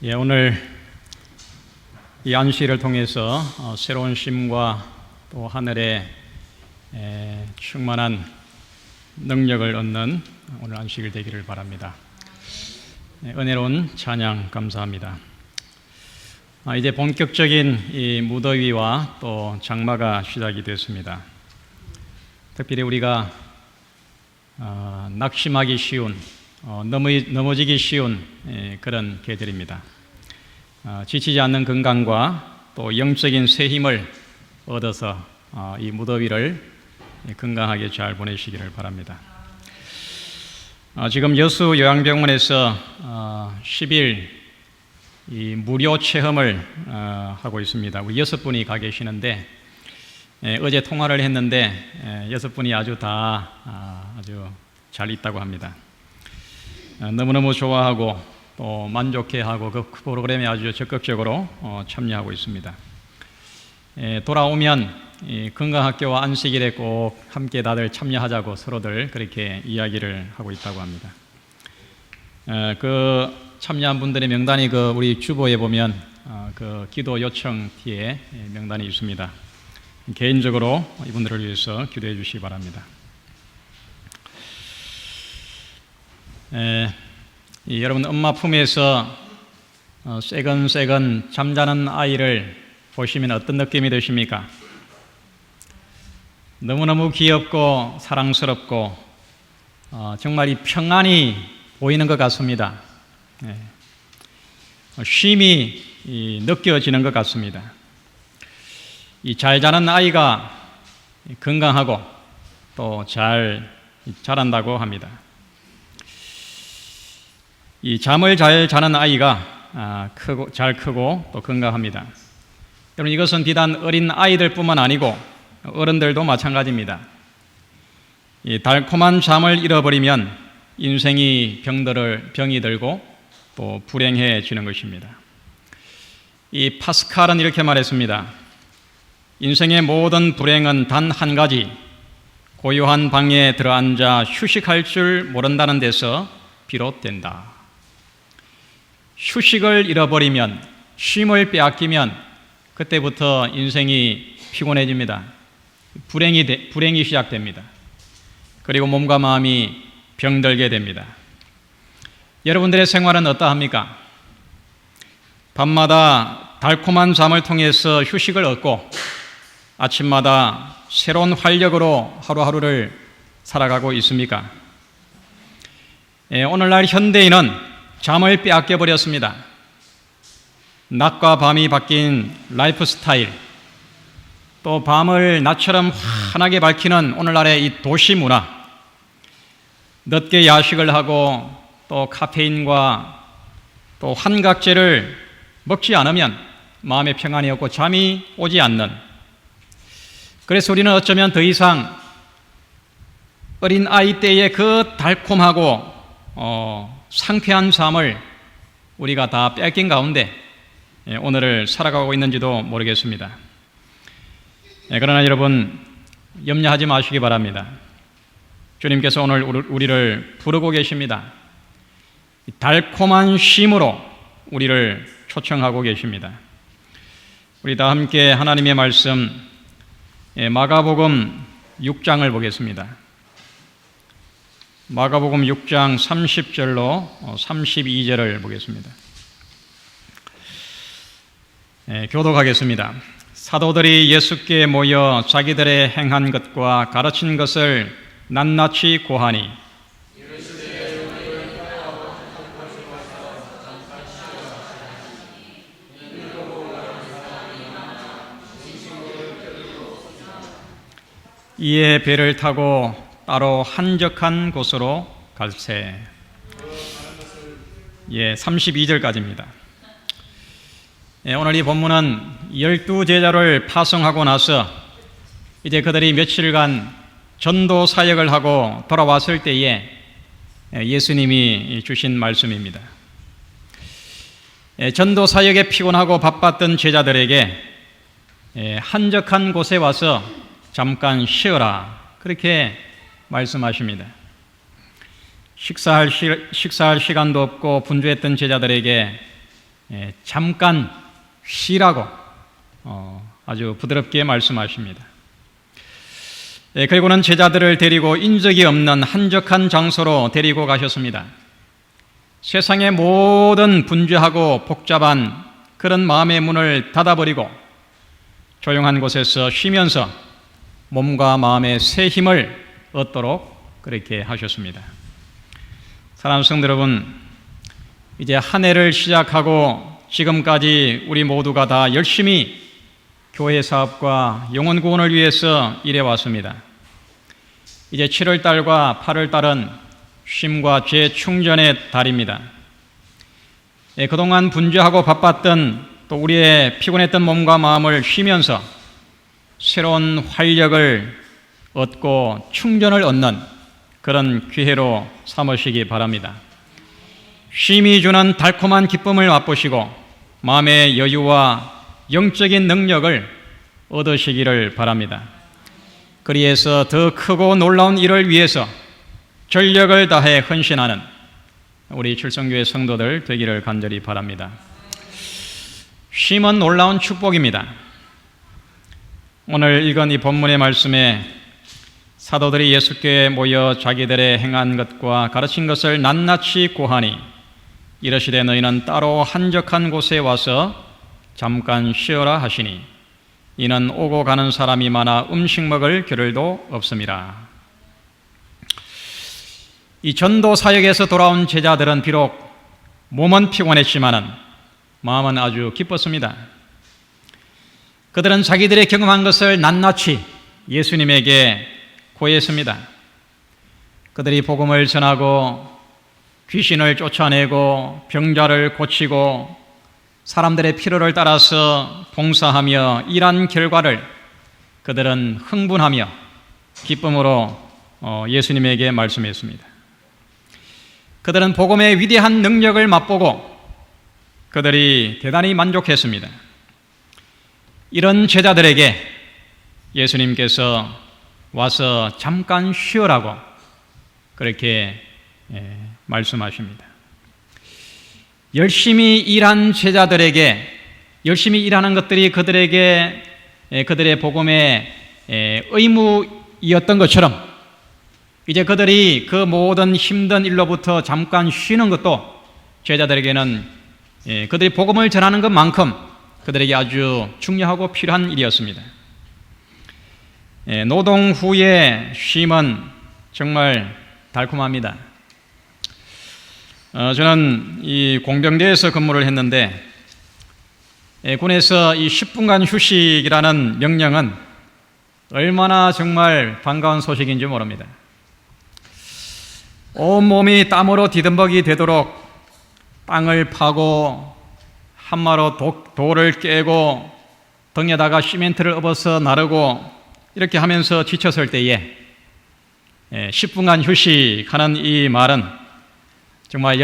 오늘 이 안식일을 통해서 새로운 쉼과 또 하늘의 충만한 능력을 얻는 오늘 안식일 되기를 바랍니다. 은혜로운 찬양 감사합니다. 이제 본격적인 이 무더위와 또 장마가 시작이 됐습니다. 특별히 우리가 낙심하기 쉬운, 넘어지기 쉬운 그런 계절입니다. 지치지 않는 건강과 또 영적인 새 힘을 얻어서 이 무더위를 건강하게 잘 보내시기를 바랍니다. 지금 여수 요양병원에서 10일 이 무료 체험을 하고 있습니다. 우리 6분이 가 계시는데 어제 통화를 했는데 6분이 아주 잘 있다고 합니다. 너무너무 좋아하고 또 만족해하고 그 프로그램에 아주 적극적으로 참여하고 있습니다. 돌아오면 건강학교와 안식일에 꼭 함께 다들 참여하자고 서로들 그렇게 이야기를 하고 있다고 합니다. 그 참여한 분들의 명단이 우리 주보에 보면 그 기도 요청 뒤에 명단이 있습니다. 개인적으로 이분들을 위해서 기도해 주시기 바랍니다. 여러분 엄마 품에서 새근새근 잠자는 아이를 보시면 어떤 느낌이 드십니까? 너무너무 귀엽고 사랑스럽고 정말 이 평안이 보이는 것 같습니다. 쉼이 느껴지는 것 같습니다. 이 잘 자는 아이가 건강하고 또 잘 자란다고 합니다. 이 잠을 잘 자는 아이가 잘 크고 또 건강합니다. 여러분 이것은 비단 어린 아이들뿐만 아니고 어른들도 마찬가지입니다. 이 달콤한 잠을 잃어버리면 인생이 병이 들고 또 불행해지는 것입니다. 이 파스칼은 이렇게 말했습니다. 인생의 모든 불행은 단 한 가지, 고요한 방에 들어앉아 휴식할 줄 모른다는 데서 비롯된다. 휴식을 잃어버리면, 쉼을 빼앗기면 그때부터 인생이 피곤해집니다. 불행이 시작됩니다. 그리고 몸과 마음이 병들게 됩니다. 여러분들의 생활은 어떠합니까? 밤마다 달콤한 잠을 통해서 휴식을 얻고 아침마다 새로운 활력으로 하루하루를 살아가고 있습니까? 오늘날 현대인은 잠을 빼앗겨 버렸습니다. 낮과 밤이 바뀐 라이프 스타일, 또 밤을 낮처럼 환하게 밝히는 오늘날의 이 도시 문화, 늦게 야식을 하고 또 카페인과 또 환각제를 먹지 않으면 마음의 평안이 없고 잠이 오지 않는, 그래서 우리는 어쩌면 더 이상 어린 아이 때의 그 달콤하고 상쾌한 삶을 우리가 다 뺏긴 가운데 오늘을 살아가고 있는지도 모르겠습니다. 그러나 여러분 염려하지 마시기 바랍니다. 주님께서 오늘 우리를 부르고 계십니다. 달콤한 쉼으로 우리를 초청하고 계십니다. 우리 다 함께 하나님의 말씀 마가복음 6장을 보겠습니다. 마가복음 6장 30절로 32절을 보겠습니다. 교독하겠습니다. 사도들이 예수께 모여 자기들의 행한 것과 가르친 것을 낱낱이 고하니 이에 배를 타고 따로 한적한 곳으로 갈새. 32절까지입니다. 오늘 이 본문은 12제자를 파송하고 나서 이제 그들이 며칠간 전도 사역을 하고 돌아왔을 때에 예수님이 주신 말씀입니다. 전도 사역에 피곤하고 바빴던 제자들에게 한적한 곳에 와서 잠깐 쉬어라, 그렇게 말씀하십니다. 식사할 시간도 없고 분주했던 제자들에게 잠깐 쉬라고 아주 부드럽게 말씀하십니다. 그리고는 제자들을 데리고 인적이 없는 한적한 장소로 데리고 가셨습니다. 세상의 모든 분주하고 복잡한 그런 마음의 문을 닫아버리고 조용한 곳에서 쉬면서 몸과 마음의 새 힘을 얻도록 그렇게 하셨습니다. 사랑하는 성도 여러분, 이제 한 해를 시작하고 지금까지 우리 모두가 다 열심히 교회 사업과 영혼 구원을 위해서 일해왔습니다. 이제 7월달과 8월달은 쉼과 재충전의 달입니다. 그동안 분주하고 바빴던 또 우리의 피곤했던 몸과 마음을 쉬면서 새로운 활력을 얻고 충전을 얻는 그런 기회로 삼으시기 바랍니다. 쉼이 주는 달콤한 기쁨을 맛보시고 마음의 여유와 영적인 능력을 얻으시기를 바랍니다. 그리해서 더 크고 놀라운 일을 위해서 전력을 다해 헌신하는 우리 출성교회 성도들 되기를 간절히 바랍니다. 쉼은 놀라운 축복입니다. 오늘 읽은 이 본문의 말씀에 사도들이 예수께에 모여 자기들의 행한 것과 가르친 것을 낱낱이 고하니 이르시되 너희는 따로 한적한 곳에 와서 잠깐 쉬어라 하시니 이는 오고 가는 사람이 많아 음식 먹을 겨를도 없음이라. 이 전도 사역에서 돌아온 제자들은 비록 몸은 피곤했지만은 마음은 아주 기뻤습니다. 그들은 자기들의 경험한 것을 낱낱이 예수님에게 고했습니다. 그들이 복음을 전하고 귀신을 쫓아내고 병자를 고치고 사람들의 필요를 따라서 봉사하며 일한 결과를 그들은 흥분하며 기쁨으로 예수님에게 말씀했습니다. 그들은 복음의 위대한 능력을 맛보고 그들이 대단히 만족했습니다. 이런 제자들에게 예수님께서 와서 잠깐 쉬어라고 그렇게 말씀하십니다. 열심히 일한 제자들에게 열심히 일하는 것들이 그들에게 그들의 복음의 의무이었던 것처럼 이제 그들이 그 모든 힘든 일로부터 잠깐 쉬는 것도 제자들에게는 그들이 복음을 전하는 것만큼 그들에게 아주 중요하고 필요한 일이었습니다. 노동 후의 쉼은 정말 달콤합니다. 저는 이 공병대에서 근무를 했는데 군에서 이 10분간 휴식이라는 명령은 얼마나 정말 반가운 소식인지 모릅니다. 온몸이 땀으로 디듬벅이 되도록 땅을 파고 한마로 돌을 깨고 등에다가 시멘트를 업어서 나르고 이렇게 하면서 지쳤을 때에 10분간 휴식하는 이 말은 정말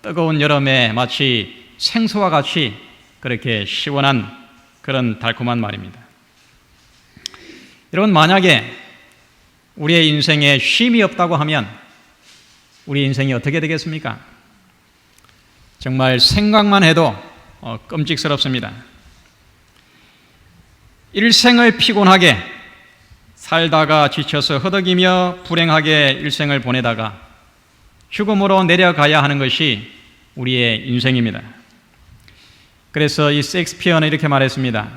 뜨거운 여름에 마치 생수와 같이 그렇게 시원한 그런 달콤한 말입니다. 여러분, 만약에 우리의 인생에 쉼이 없다고 하면 우리 인생이 어떻게 되겠습니까? 정말 생각만 해도 끔찍스럽습니다. 일생을 피곤하게 살다가 지쳐서 허덕이며 불행하게 일생을 보내다가 죽음으로 내려가야 하는 것이 우리의 인생입니다. 그래서 이 셰익스피어는 이렇게 말했습니다.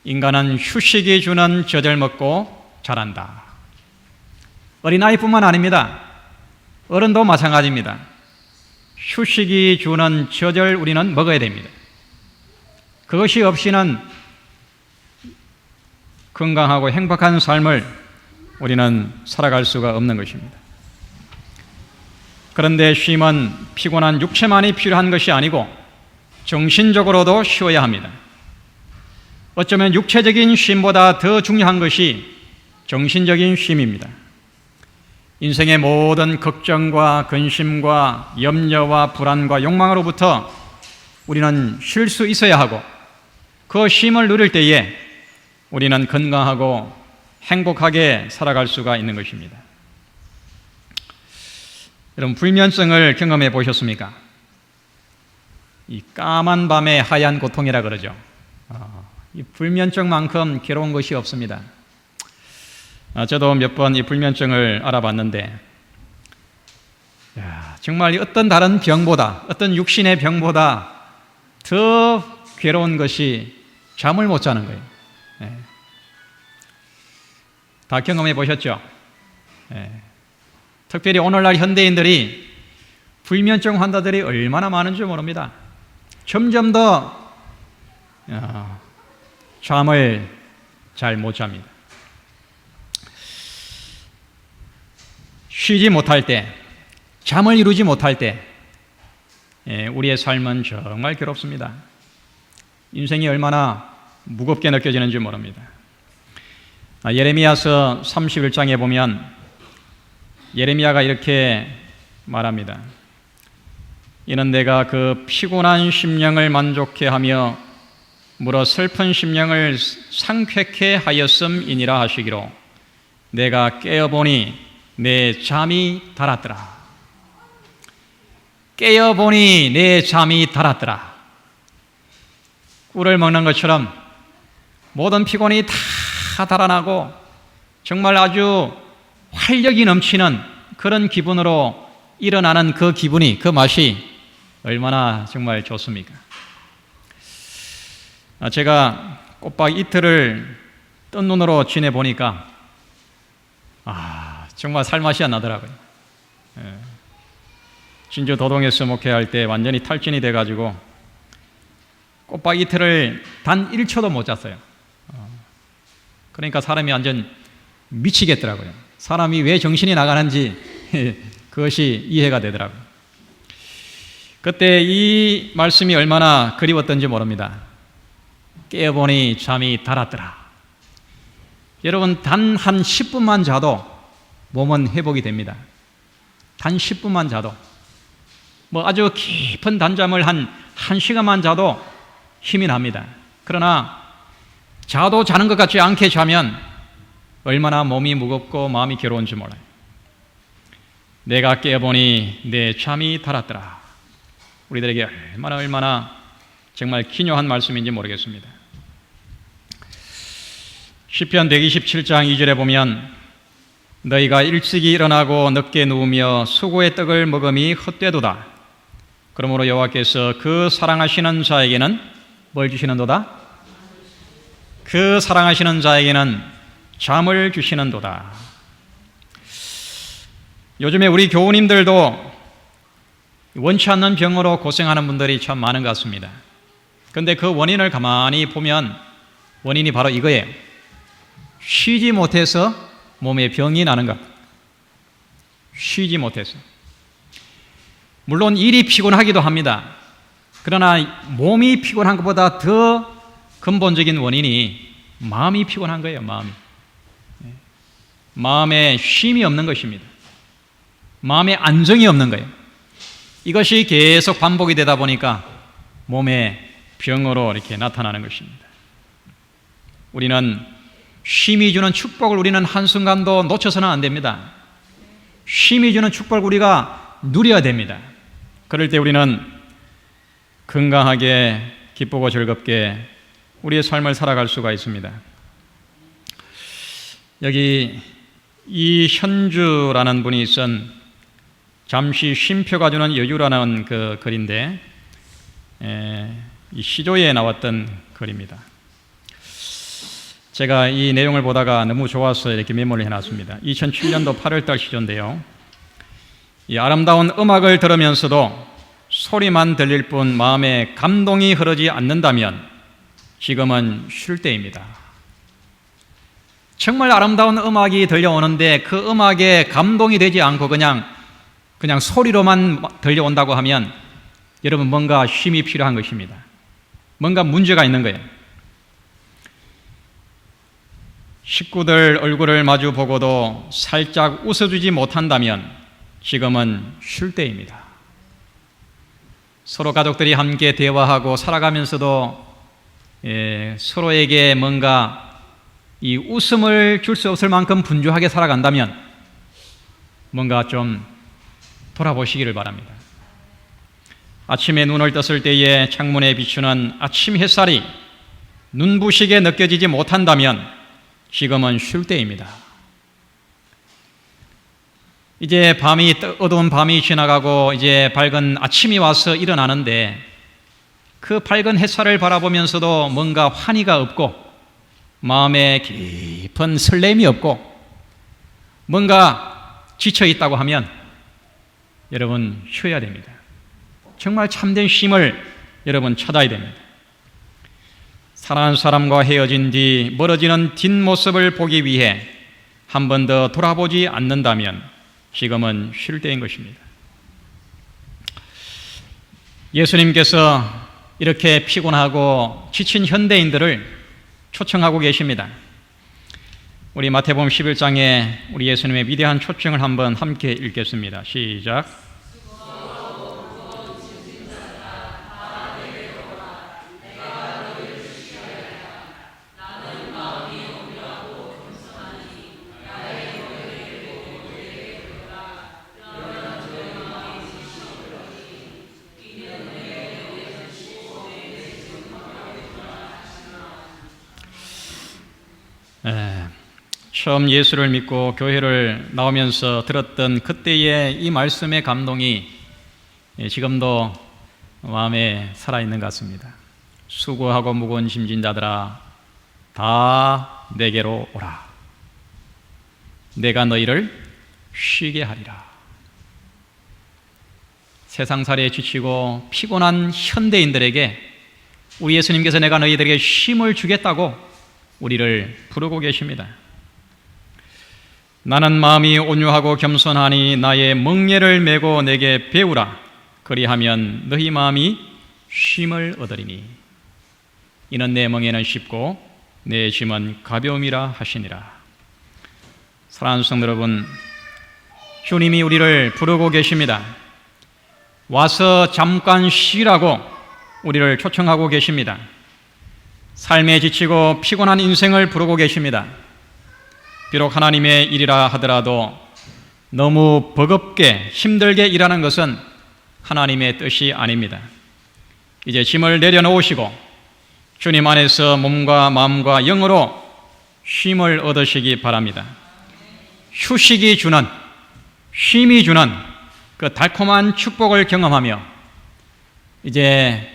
인간은 휴식이 주는 젖을 먹고 자란다. 어린아이뿐만 아닙니다. 어른도 마찬가지입니다. 휴식이 주는 젖을 우리는 먹어야 됩니다. 그것이 없이는 건강하고 행복한 삶을 우리는 살아갈 수가 없는 것입니다. 그런데 쉼은 피곤한 육체만이 필요한 것이 아니고 정신적으로도 쉬어야 합니다. 어쩌면 육체적인 쉼보다 더 중요한 것이 정신적인 쉼입니다. 인생의 모든 걱정과 근심과 염려와 불안과 욕망으로부터 우리는 쉴 수 있어야 하고 그 쉼을 누릴 때에 우리는 건강하고 행복하게 살아갈 수가 있는 것입니다. 여러분, 불면증을 경험해 보셨습니까? 이 까만 밤의 하얀 고통이라 그러죠. 이 불면증만큼 괴로운 것이 없습니다. 저도 몇 번 이 불면증을 알아봤는데 정말 어떤 다른 병보다, 어떤 육신의 병보다 더 괴로운 것이 잠을 못 자는 거예요. 다 경험해 보셨죠? 특별히 오늘날 현대인들이 불면증 환자들이 얼마나 많은지 모릅니다. 점점 더 잠을 잘 못 잡니다. 쉬지 못할 때, 잠을 이루지 못할 때 우리의 삶은 정말 괴롭습니다. 인생이 얼마나 무겁게 느껴지는지 모릅니다. 예레미야서 31장에 보면 예레미야가 이렇게 말합니다. 이는 내가 그 피곤한 심령을 만족해 하며 물어 슬픈 심령을 상쾌케 하였음이니라 하시기로 내가 깨어보니 내 잠이 달았더라. 깨어보니 내 잠이 달았더라. 꿀을 먹는 것처럼 모든 피곤이 다 달아나고 정말 아주 활력이 넘치는 그런 기분으로 일어나는 그 기분이, 그 맛이 얼마나 정말 좋습니까? 제가 꼬박 이틀을 뜬 눈으로 지내보니까 정말 살맛이 안 나더라고요. 진주 도동에서 목회할 때 완전히 탈진이 돼가지고 꼬박 이틀을 단 1초도 못 잤어요. 그러니까 사람이 완전 미치겠더라고요. 사람이 왜 정신이 나가는지 그것이 이해가 되더라고요. 그때 이 말씀이 얼마나 그리웠던지 모릅니다. 깨어보니 잠이 달았더라. 여러분, 단 한 10분만 자도 몸은 회복이 됩니다. 단 10분만 자도. 아주 깊은 단잠을 한 1시간만 자도 힘이 납니다. 그러나 자도 자는 것 같지 않게 자면 얼마나 몸이 무겁고 마음이 괴로운지 몰라요. 내가 깨어보니 내 잠이 달았더라. 우리들에게 얼마나 정말 기묘한 말씀인지 모르겠습니다. 시편 127장 2절에 보면 너희가 일찍이 일어나고 늦게 누우며 수고의 떡을 먹음이 헛되도다. 그러므로 여호와께서 그 사랑하시는 자에게는 뭘 주시는도다? 그 사랑하시는 자에게는 잠을 주시는도다. 요즘에 우리 교우님들도 원치 않는 병으로 고생하는 분들이 참 많은 것 같습니다. 그런데 그 원인을 가만히 보면 원인이 바로 이거예요. 쉬지 못해서 몸에 병이 나는 것. 쉬지 못해서. 물론 일이 피곤하기도 합니다. 그러나 몸이 피곤한 것보다 더 근본적인 원인이 마음이 피곤한 거예요. 마음에 쉼이 없는 것입니다. 마음에 안정이 없는 거예요. 이것이 계속 반복이 되다 보니까 몸에 병으로 이렇게 나타나는 것입니다. 우리는 쉼이 주는 축복을 우리는 한순간도 놓쳐서는 안 됩니다. 쉼이 주는 축복을 우리가 누려야 됩니다. 그럴 때 우리는 건강하게 기쁘고 즐겁게 우리의 삶을 살아갈 수가 있습니다. 여기 이현주라는 분이 쓴 잠시 쉼표가 주는 여유라는 그 글인데 이 시조에 나왔던 글입니다. 제가 이 내용을 보다가 너무 좋아서 이렇게 메모를 해놨습니다. 2007년도 8월달 시조인데요. 이 아름다운 음악을 들으면서도 소리만 들릴 뿐 마음에 감동이 흐르지 않는다면 지금은 쉴 때입니다. 정말 아름다운 음악이 들려오는데 그 음악에 감동이 되지 않고 그냥 소리로만 들려온다고 하면 여러분 뭔가 쉼이 필요한 것입니다. 뭔가 문제가 있는 거예요. 식구들 얼굴을 마주 보고도 살짝 웃어주지 못한다면 지금은 쉴 때입니다. 서로 가족들이 함께 대화하고 살아가면서도 서로에게 뭔가 이 웃음을 줄 수 없을 만큼 분주하게 살아간다면 뭔가 좀 돌아보시기를 바랍니다. 아침에 눈을 떴을 때에 창문에 비추는 아침 햇살이 눈부시게 느껴지지 못한다면 지금은 쉴 때입니다. 이제 어두운 밤이 지나가고 이제 밝은 아침이 와서 일어나는데 그 밝은 햇살을 바라보면서도 뭔가 환희가 없고 마음에 깊은 설렘이 없고 뭔가 지쳐 있다고 하면 여러분 쉬어야 됩니다. 정말 참된 쉼을 여러분 찾아야 됩니다. 사랑하는 사람과 헤어진 뒤 멀어지는 뒷모습을 보기 위해 한 번 더 돌아보지 않는다면 지금은 쉴 때인 것입니다. 예수님께서 이렇게 피곤하고 지친 현대인들을 초청하고 계십니다. 우리 마태복음 11장에 우리 예수님의 위대한 초청을 한번 함께 읽겠습니다. 시작. 처음 예수를 믿고 교회를 나오면서 들었던 그때의 이 말씀의 감동이 지금도 마음에 살아있는 것 같습니다. 수고하고 무거운 짐진 자들아 다 내게로 오라. 내가 너희를 쉬게 하리라. 세상살이에 지치고 피곤한 현대인들에게 우리 예수님께서 내가 너희들에게 쉼을 주겠다고 우리를 부르고 계십니다. 나는 마음이 온유하고 겸손하니 나의 멍에를 메고 내게 배우라. 그리하면 너희 마음이 쉼을 얻으리니 이는 내 멍에는 쉽고 내 짐은 가벼움이라 하시니라. 사랑하는 성도 여러분, 주님이 우리를 부르고 계십니다. 와서 잠깐 쉬라고 우리를 초청하고 계십니다. 삶에 지치고 피곤한 인생을 부르고 계십니다. 비록 하나님의 일이라 하더라도 너무 버겁게 힘들게 일하는 것은 하나님의 뜻이 아닙니다. 이제 짐을 내려놓으시고 주님 안에서 몸과 마음과 영으로 쉼을 얻으시기 바랍니다. 휴식이 주는, 쉼이 주는 그 달콤한 축복을 경험하며 이제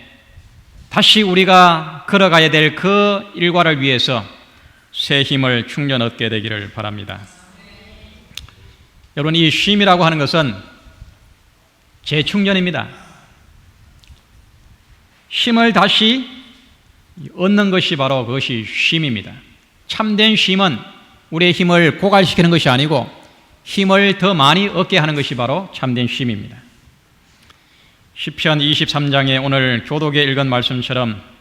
다시 우리가 걸어가야 될 그 일과를 위해서 새 힘을 충전 얻게 되기를 바랍니다. 여러분, 이 쉼이라고 하는 것은 재충전입니다. 힘을 다시 얻는 것이 바로 그것이 쉼입니다. 참된 쉼은 우리의 힘을 고갈시키는 것이 아니고 힘을 더 많이 얻게 하는 것이 바로 참된 쉼입니다. 시편 23장에 오늘 교독에 읽은 말씀처럼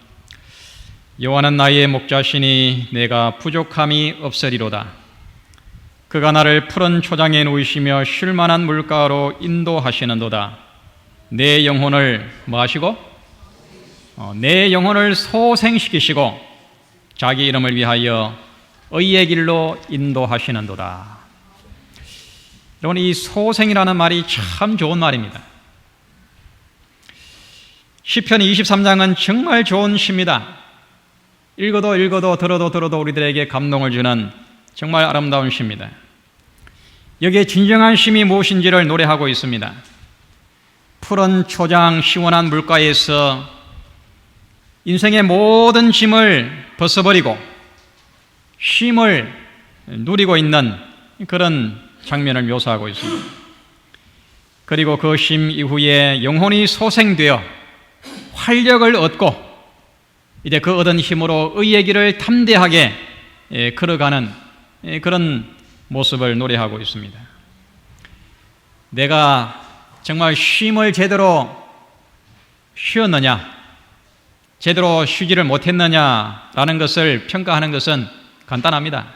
여호와는 나의 목자시니 내가 부족함이 없으리로다. 그가 나를 푸른 초장에 누이시며 쉴 만한 물가로 인도하시는도다. 내 영혼을 뭐 하시고? 내 영혼을 소생시키시고 자기 이름을 위하여 의의 길로 인도하시는도다. 여러분, 이 소생이라는 말이 참 좋은 말입니다. 시편 23장은 정말 좋은 시입니다. 읽어도 들어도 우리들에게 감동을 주는 정말 아름다운 시입니다. 여기에 진정한 쉼이 무엇인지를 노래하고 있습니다. 푸른 초장 시원한 물가에서 인생의 모든 짐을 벗어버리고 쉼을 누리고 있는 그런 장면을 묘사하고 있습니다. 그리고 그 쉼 이후에 영혼이 소생되어 활력을 얻고 이제 그 얻은 힘으로 의의 길을 담대하게 걸어가는 그런 모습을 노래하고 있습니다. 내가 정말 쉼을 제대로 쉬었느냐, 제대로 쉬지를 못했느냐라는 것을 평가하는 것은 간단합니다.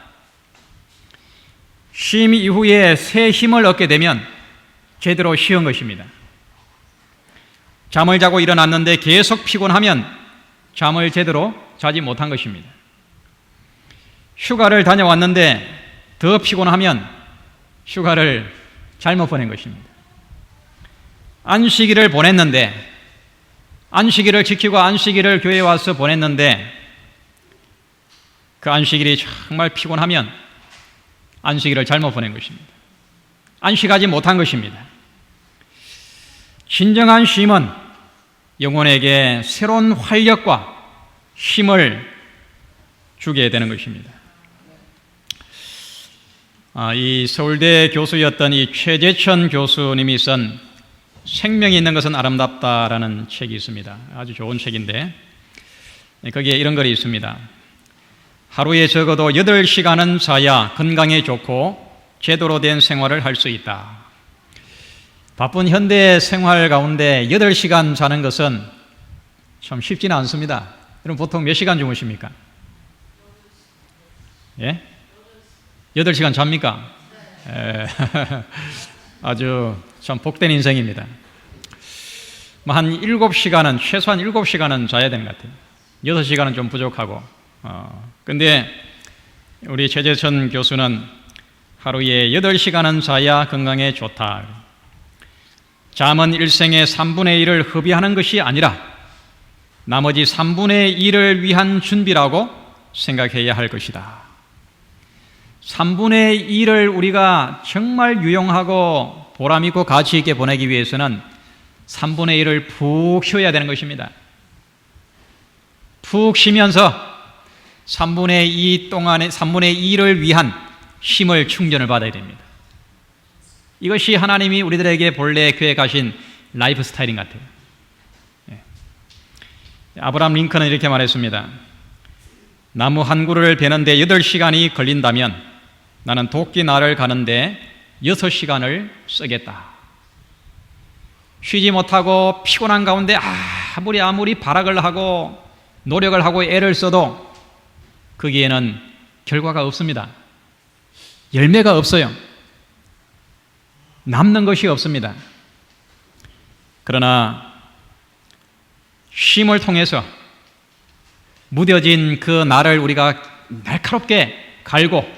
쉼 이후에 새 힘을 얻게 되면 제대로 쉬은 것입니다. 잠을 자고 일어났는데 계속 피곤하면 잠을 제대로 자지 못한 것입니다. 휴가를 다녀왔는데 더 피곤하면 휴가를 잘못 보낸 것입니다. 안식일을 보냈는데 안식일을 지키고 안식일을 교회에 와서 보냈는데 그 안식일이 정말 피곤하면 안식일을 잘못 보낸 것입니다. 안식하지 못한 것입니다. 진정한 쉼은 영혼에게 새로운 활력과 힘을 주게 되는 것입니다. 이 서울대 교수였던 이 최재천 교수님이 쓴 생명이 있는 것은 아름답다라는 책이 있습니다. 아주 좋은 책인데 거기에 이런 글이 있습니다. 하루에 적어도 8시간은 자야 건강에 좋고 제대로 된 생활을 할 수 있다. 바쁜 현대 생활 가운데 8시간 자는 것은 참 쉽지는 않습니다. 여러분 보통 몇 시간 주무십니까? 예? 8시간 잡니까? 아주 참 복된 인생입니다. 한 7시간은, 최소한 7시간은 자야 되는 것 같아요. 6시간은 좀 부족하고. 근데 우리 최재천 교수는 하루에 8시간은 자야 건강에 좋다. 잠은 일생의 3분의 1을 허비하는 것이 아니라 나머지 3분의 1을 위한 준비라고 생각해야 할 것이다. 3분의 1을 우리가 정말 유용하고 보람있고 가치있게 보내기 위해서는 3분의 1을 푹 쉬어야 되는 것입니다. 푹 쉬면서 3분의 2 동안에 3분의 2를 위한 힘을 충전을 받아야 됩니다. 이것이 하나님이 우리들에게 본래 계획하신 라이프 스타일인 것 같아요. 아브라함 링컨은 이렇게 말했습니다. 나무 한 그루를 베는데 8시간이 걸린다면 나는 도끼 나를 가는데 6시간을 쓰겠다. 쉬지 못하고 피곤한 가운데 아무리 발악을 하고 노력을 하고 애를 써도 거기에는 결과가 없습니다. 열매가 없어요. 남는 것이 없습니다. 그러나 쉼을 통해서 무뎌진 그 날을 우리가 날카롭게 갈고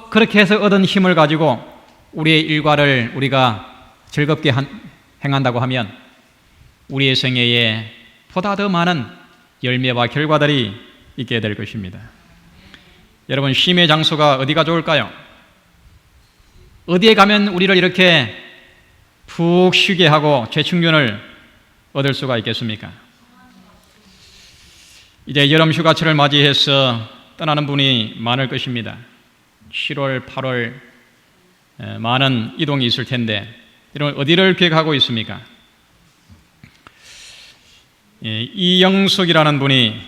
그렇게 해서 얻은 힘을 가지고 우리의 일과를 우리가 즐겁게 행한다고 하면 우리의 생애에 보다 더 많은 열매와 결과들이 있게 될 것입니다. 여러분, 쉼의 장소가 어디가 좋을까요? 어디에 가면 우리를 이렇게 푹 쉬게 하고 재충전을 얻을 수가 있겠습니까? 이제 여름 휴가철을 맞이해서 떠나는 분이 많을 것입니다. 7월, 8월 많은 이동이 있을 텐데 여러분 어디를 계획하고 있습니까? 이영숙이라는 분이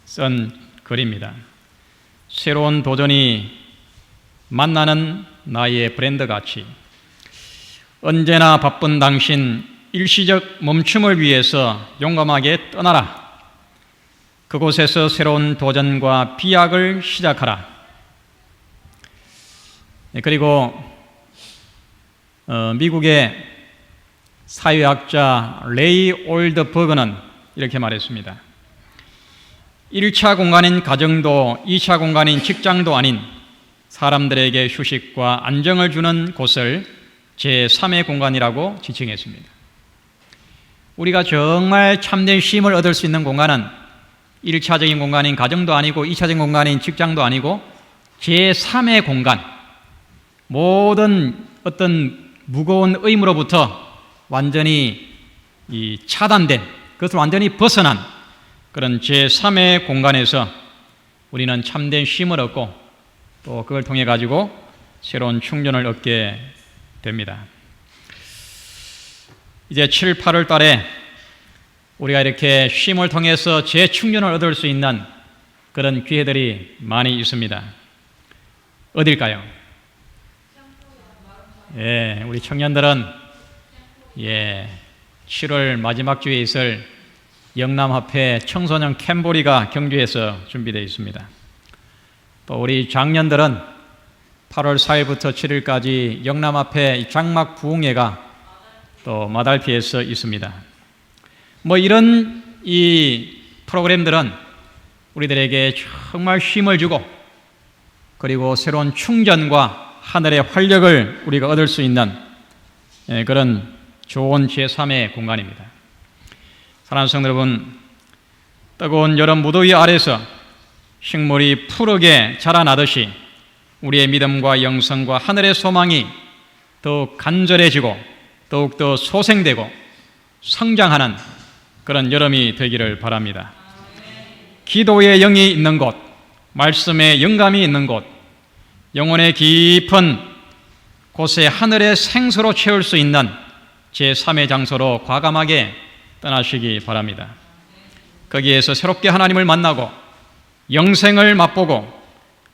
쓴 글입니다. 새로운 도전이 만나는 나의 브랜드 가치. 언제나 바쁜 당신, 일시적 멈춤을 위해서 용감하게 떠나라. 그곳에서 새로운 도전과 비약을 시작하라. 그리고 미국의 사회학자 레이 올드버그는 이렇게 말했습니다. 1차 공간인 가정도 2차 공간인 직장도 아닌 사람들에게 휴식과 안정을 주는 곳을 제3의 공간이라고 지칭했습니다. 우리가 정말 참된 쉼을 얻을 수 있는 공간은 1차적인 공간인 가정도 아니고 2차적인 공간인 직장도 아니고 제3의 공간, 모든 어떤 무거운 의무로부터 완전히 차단된, 그것을 완전히 벗어난 그런 제3의 공간에서 우리는 참된 쉼을 얻고 또 그걸 통해 가지고 새로운 충전을 얻게 됩니다. 이제 7, 8월 달에 우리가 이렇게 쉼을 통해서 재충전을 얻을 수 있는 그런 기회들이 많이 있습니다. 어딜까요? 우리 청년들은 7월 마지막 주에 있을 영남합회 청소년 캠보리가 경주에서 준비되어 있습니다. 또 우리 장년들은 8월 4일부터 7일까지 영남합회 장막 부흥회가 또 마달피에서 있습니다. 이런 이 프로그램들은 우리들에게 정말 쉼을 주고 그리고 새로운 충전과 하늘의 활력을 우리가 얻을 수 있는 그런 좋은 제3의 공간입니다. 사랑하는 성도 여러분, 뜨거운 여름 무더위 아래서 식물이 푸르게 자라나듯이 우리의 믿음과 영성과 하늘의 소망이 더욱 간절해지고 더욱더 소생되고 성장하는 그런 여름이 되기를 바랍니다. 기도의 영이 있는 곳, 말씀의 영감이 있는 곳, 영혼의 깊은 곳에 하늘의 생수로 채울 수 있는 제3의 장소로 과감하게 떠나시기 바랍니다. 거기에서 새롭게 하나님을 만나고 영생을 맛보고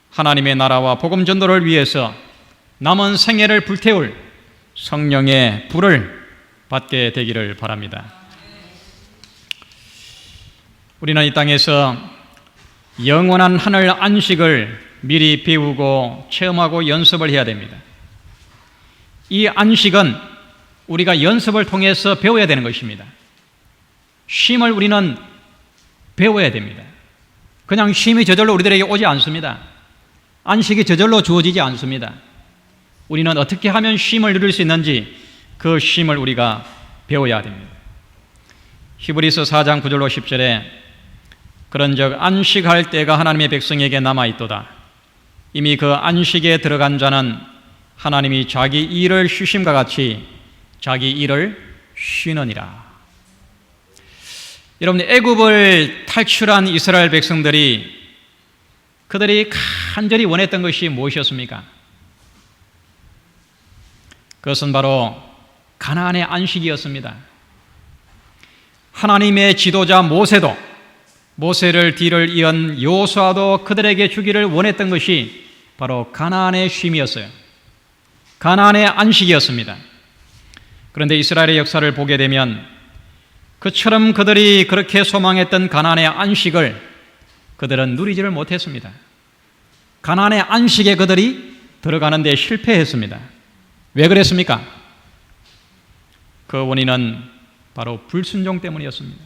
하나님의 나라와 복음 전도를 위해서 남은 생애를 불태울 성령의 불을 받게 되기를 바랍니다. 우리는 이 땅에서 영원한 하늘 안식을 미리 배우고 체험하고 연습을 해야 됩니다. 이 안식은 우리가 연습을 통해서 배워야 되는 것입니다. 쉼을 우리는 배워야 됩니다. 그냥 쉼이 저절로 우리들에게 오지 않습니다. 안식이 저절로 주어지지 않습니다. 우리는 어떻게 하면 쉼을 누릴 수 있는지 그 쉼을 우리가 배워야 됩니다. 히브리서 4장 9절로 10절에 그런즉 안식할 때가 하나님의 백성에게 남아있도다. 이미 그 안식에 들어간 자는 하나님이 자기 일을 쉬심과 같이 자기 일을 쉬느니라. 여러분, 애굽을 탈출한 이스라엘 백성들이 그들이 간절히 원했던 것이 무엇이었습니까? 그것은 바로 가나안의 안식이었습니다. 하나님의 지도자 모세를 뒤를 이은 여호수아도 그들에게 주기를 원했던 것이 바로 가나안의 쉼이었어요. 가나안의 안식이었습니다. 그런데 이스라엘의 역사를 보게 되면 그처럼 그들이 그렇게 소망했던 가나안의 안식을 그들은 누리지를 못했습니다. 가나안의 안식에 그들이 들어가는 데 실패했습니다. 왜 그랬습니까? 그 원인은 바로 불순종 때문이었습니다.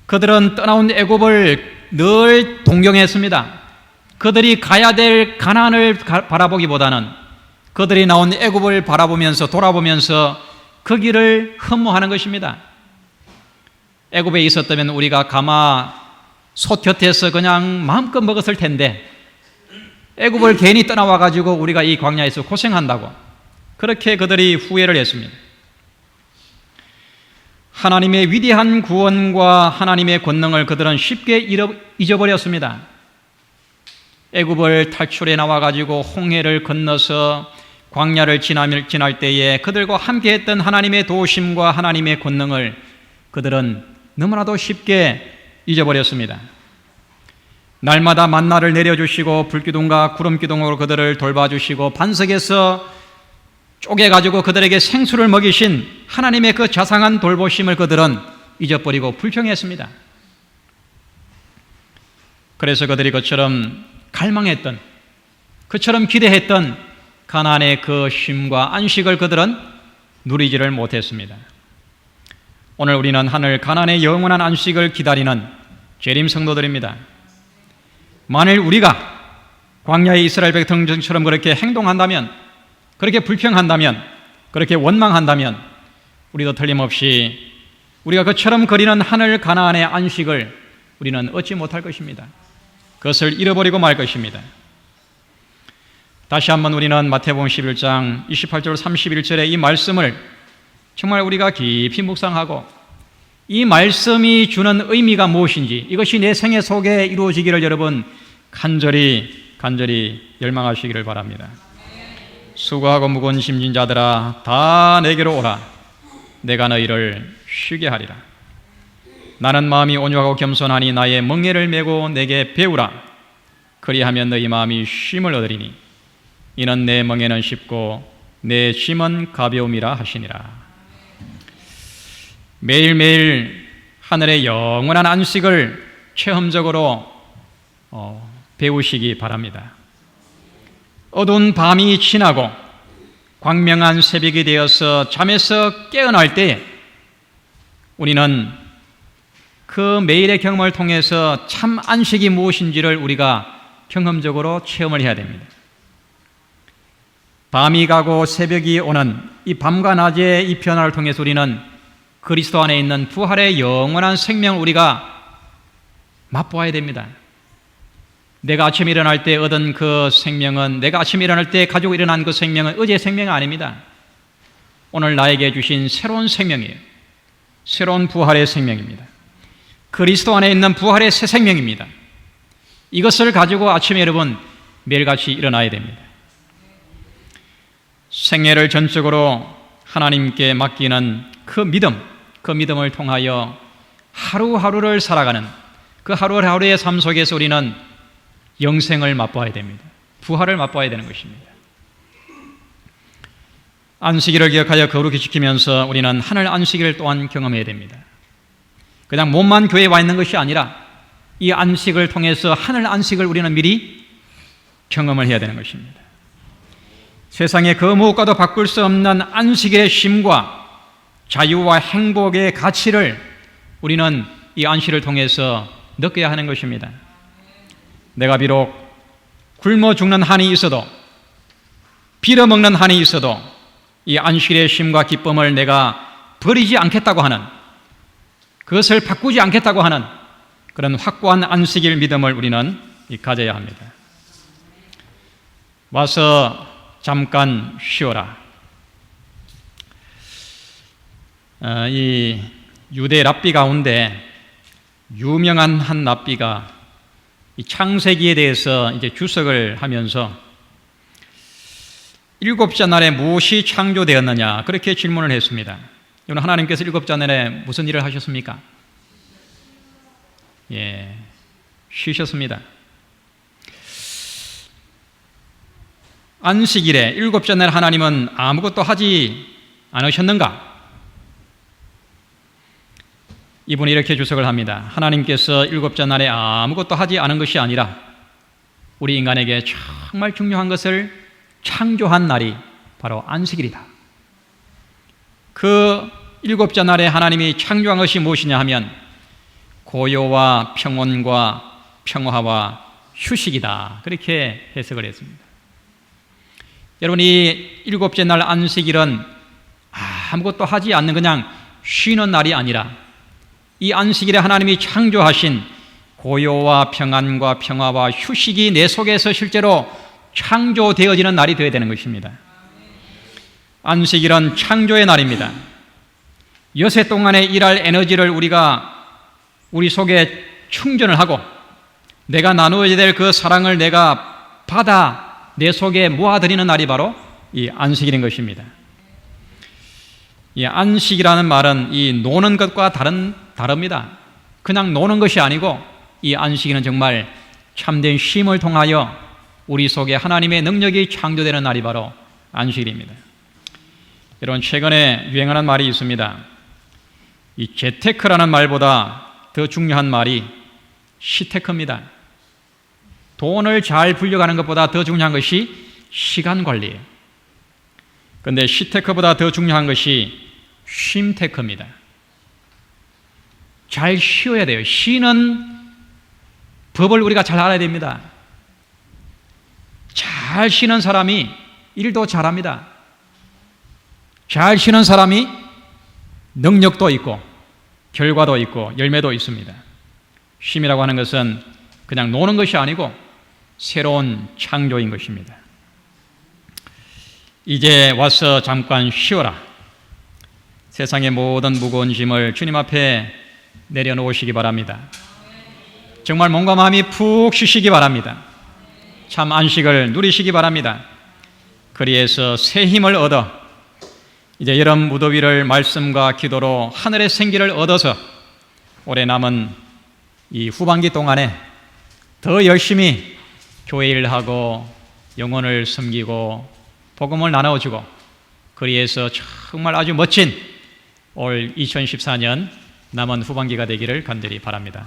그들은 떠나온 애굽을 늘 동경했습니다. 그들이 가야 될 가나안을 바라보기보다는 그들이 나온 애굽을 바라보면서 돌아보면서 그 길을 흠모하는 것입니다. 애굽에 있었다면 우리가 가마솥 곁에서 그냥 마음껏 먹었을 텐데 애굽을 괜히 떠나와 가지고 우리가 이 광야에서 고생한다고 그렇게 그들이 후회를 했습니다. 하나님의 위대한 구원과 하나님의 권능을 그들은 쉽게 잊어버렸습니다. 애굽을 탈출해 나와 가지고 홍해를 건너서 광야를 지날 때에 그들과 함께했던 하나님의 도우심과 하나님의 권능을 그들은 너무나도 쉽게 잊어버렸습니다. 날마다 만나를 내려주시고 불기둥과 구름기둥으로 그들을 돌봐주시고 반석에서 쪼개가지고 그들에게 생수를 먹이신 하나님의 그 자상한 돌보심을 그들은 잊어버리고 불평했습니다. 그래서 그들이 그처럼 갈망했던, 그처럼 기대했던 가나안의 그 쉼과 안식을 그들은 누리지를 못했습니다. 오늘 우리는 하늘 가나안의 영원한 안식을 기다리는 재림 성도들입니다. 만일 우리가 광야의 이스라엘 백성처럼 그렇게 행동한다면, 그렇게 불평한다면, 그렇게 원망한다면 우리도 틀림없이 우리가 그처럼 그리는 하늘 가나안의 안식을 우리는 얻지 못할 것입니다. 그것을 잃어버리고 말 것입니다. 다시 한번 우리는 마태복음 11장 28절 31절의 이 말씀을 정말 우리가 깊이 묵상하고 이 말씀이 주는 의미가 무엇인지, 이것이 내 생애 속에 이루어지기를 여러분 간절히 열망하시기를 바랍니다. 수고하고 무거운 짐진 자들아 다 내게로 오라. 내가 너희를 쉬게 하리라. 나는 마음이 온유하고 겸손하니 나의 멍에를 메고 내게 배우라. 그리하면 너희 마음이 쉼을 얻으리니 이는 내 멍에는 쉽고 내 짐은 가벼움이라 하시니라. 매일매일 하늘의 영원한 안식을 체험적으로 배우시기 바랍니다. 어두운 밤이 지나고 광명한 새벽이 되어서 잠에서 깨어날 때 우리는 그 매일의 경험을 통해서 참 안식이 무엇인지를 우리가 경험적으로 체험을 해야 됩니다. 밤이 가고 새벽이 오는 이 밤과 낮의 이 변화를 통해서 우리는 그리스도 안에 있는 부활의 영원한 생명을 우리가 맛보아야 됩니다. 내가 아침에 일어날 때 얻은 그 생명은, 내가 아침에 일어날 때 가지고 일어난 그 생명은 어제의 생명이 아닙니다. 오늘 나에게 주신 새로운 생명이에요. 새로운 부활의 생명입니다. 그리스도 안에 있는 부활의 새 생명입니다. 이것을 가지고 아침에 여러분 매일같이 일어나야 됩니다. 생애를 전적으로 하나님께 맡기는 그 믿음을 통하여 하루하루를 살아가는 그 하루하루의 삶 속에서 우리는 영생을 맛보아야 됩니다. 부활을 맛보아야 되는 것입니다. 안식일을 기억하여 거룩히 지키면서 우리는 하늘 안식일을 또한 경험해야 됩니다. 그냥 몸만 교회에 와 있는 것이 아니라 이 안식을 통해서 하늘 안식을 우리는 미리 경험을 해야 되는 것입니다. 세상의 그 무엇과도 바꿀 수 없는 안식일의 쉼과 자유와 행복의 가치를 우리는 이 안식을 통해서 느껴야 하는 것입니다. 내가 비록 굶어 죽는 한이 있어도, 빌어먹는 한이 있어도 이 안식일의 쉼과 기쁨을 내가 버리지 않겠다고 하는, 그것을 바꾸지 않겠다고 하는 그런 확고한 안식일 믿음을 우리는 가져야 합니다. 와서 잠깐 쉬어라. 이 유대 랍비 가운데 유명한 한 랍비가 이 창세기에 대해서 이제 주석을 하면서 일곱째 날에 무엇이 창조되었느냐 그렇게 질문을 했습니다. 여러분, 하나님께서 일곱째 날에 무슨 일을 하셨습니까? 쉬셨습니다. 안식일에 일곱째 날 하나님은 아무것도 하지 않으셨는가? 이분이 이렇게 주석을 합니다. 하나님께서 일곱째 날에 아무것도 하지 않은 것이 아니라 우리 인간에게 정말 중요한 것을 창조한 날이 바로 안식일이다. 그 일곱째 날에 하나님이 창조한 것이 무엇이냐 하면 고요와 평온과 평화와 휴식이다. 그렇게 해석을 했습니다. 여러분, 이 일곱째 날 안식일은 아무것도 하지 않는 그냥 쉬는 날이 아니라 이 안식일에 하나님이 창조하신 고요와 평안과 평화와 휴식이 내 속에서 실제로 창조되어지는 날이 되어야 되는 것입니다. 안식일은 창조의 날입니다. 여세 동안에 일할 에너지를 우리가 우리 속에 충전을 하고 내가 나누어야 될 그 사랑을 내가 받아 내 속에 모아들이는 날이 바로 이 안식일인 것입니다. 이 안식이라는 말은 이 노는 것과 다릅니다. 그냥 노는 것이 아니고 이 안식일은 정말 참된 쉼을 통하여 우리 속에 하나님의 능력이 창조되는 날이 바로 안식일입니다. 여러분, 최근에 유행하는 말이 있습니다. 이 재테크라는 말보다 더 중요한 말이 시테크입니다. 돈을 잘 불려가는 것보다 더 중요한 것이 시간 관리예요. 그런데 시테크보다 더 중요한 것이 쉼테크입니다. 잘 쉬어야 돼요. 쉬는 법을 우리가 잘 알아야 됩니다. 잘 쉬는 사람이 일도 잘합니다. 잘 쉬는 사람이 능력도 있고 결과도 있고 열매도 있습니다. 쉼이라고 하는 것은 그냥 노는 것이 아니고 새로운 창조인 것입니다. 이제 와서 잠깐 쉬어라. 세상의 모든 무거운 짐을 주님 앞에 내려놓으시기 바랍니다. 정말 몸과 마음이 푹 쉬시기 바랍니다. 참 안식을 누리시기 바랍니다. 그리해서 새 힘을 얻어 이제 여름 무더위를 말씀과 기도로 하늘의 생기를 얻어서 올해 남은 이 후반기 동안에 더 열심히 교회 일을 하고 영혼을 섬기고 복음을 나눠주고 그리해서 정말 아주 멋진 올 2014년 남은 후반기가 되기를 간절히 바랍니다.